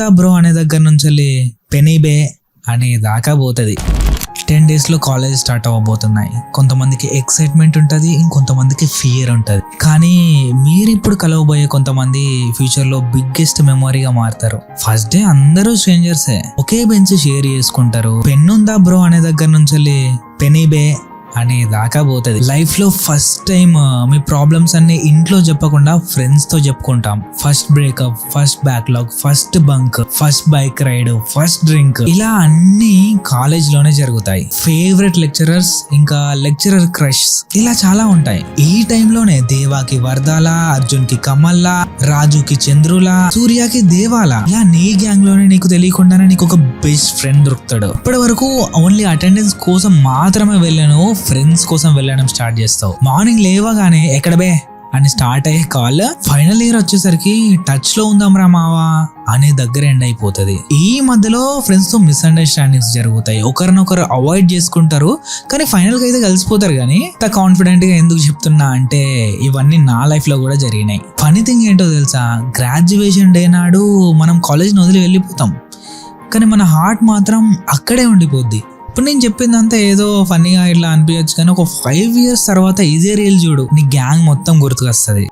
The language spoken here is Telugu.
ఉందా బ్రో అనే దగ్గర నుంచి పెనీబే అనే దాకా పోతుంది. 10 days లో కాలేజ్ స్టార్ట్ అవ్వబోతున్నాయి. కొంతమందికి ఎక్సైట్మెంట్ ఉంటుంది, ఇంకొంతమందికి ఫియర్ ఉంటుంది. కానీ మీరు ఇప్పుడు కలవబోయే కొంతమంది ఫ్యూచర్ లో బిగ్గెస్ట్ మెమొరీగా మారుతారు. ఫస్ట్ డే అందరూ స్ట్రేంజర్సే, ఒకే బెంచ్ షేర్ చేసుకుంటారు. పెన్ ఉందా బ్రో అనే దగ్గర నుంచి పెనీబే అనే దాకా పోతుంది. లైఫ్ లో ఫస్ట్ టైం మీ ప్రాబ్లమ్స్ అన్ని ఇంట్లో చెప్పకుండా ఫ్రెండ్స్ తో చెప్పుకుంటాం. First breakup, first backlog, first bunk, first bike ride, first drink, ఇలా అన్ని కాలేజ్ లోనే జరుగుతాయి. ఫేవరెట్ లెక్చరర్స్, ఇంకా లెక్చరర్ క్రష్, ఇలా చాలా ఉంటాయి. ఈ టైంలోనే దేవాకి వర్దాల, అర్జున్ కి కమల్లా, రాజుకి చంద్రులా, సూర్యకి దేవాలా, ఇలా నీ గ్యాంగ్ లోనే నీకు తెలియకుండానే నీకు ఒక బెస్ట్ ఫ్రెండ్ దొరుకుతాడు. ఇప్పటి వరకు ఓన్లీ అటెండెన్స్ కోసం మాత్రమే వెళ్ళాను, ఫ్రెండ్స్ కోసం వెళ్ళడం స్టార్ట్ చేస్తావు. మార్నింగ్ లేవగానే ఎక్కడ బే అని స్టార్ట్ అయ్యే కాల్ ఫైనల్ ఇయర్ వచ్చేసరికి టచ్ లో ఉందాం రా మావా అనే దగ్గర ఎండ్ అయిపోతుంది. ఈ మధ్యలో ఫ్రెండ్స్ తో మిస్అండర్స్టాండింగ్స్ జరుగుతాయి, ఒకరినొకరు అవాయిడ్ చేసుకుంటారు, కానీ ఫైనల్ గా అయితే కలిసిపోతారు. కానీ ఇంత కాన్ఫిడెంట్ గా ఎందుకు చెప్తున్నా అంటే ఇవన్నీ నా లైఫ్ లో కూడా జరిగినాయి. ఫనీ థింగ్ ఏంటో తెలుసా, గ్రాడ్యుయేషన్ డే నాడు మనం కాలేజ్ వదిలి వెళ్ళిపోతాం, కానీ మన హార్ట్ మాత్రం అక్కడే ఉండిపోద్ది. ఇప్పుడు నేను చెప్పిందంతా ఏదో ఫన్నీగా ఇట్లా అనిపించచ్చు, కానీ ఒక 5 years తర్వాత ఇదే రీల్ చూడు, నీ గ్యాంగ్ మొత్తం గుర్తుకొస్తుంది.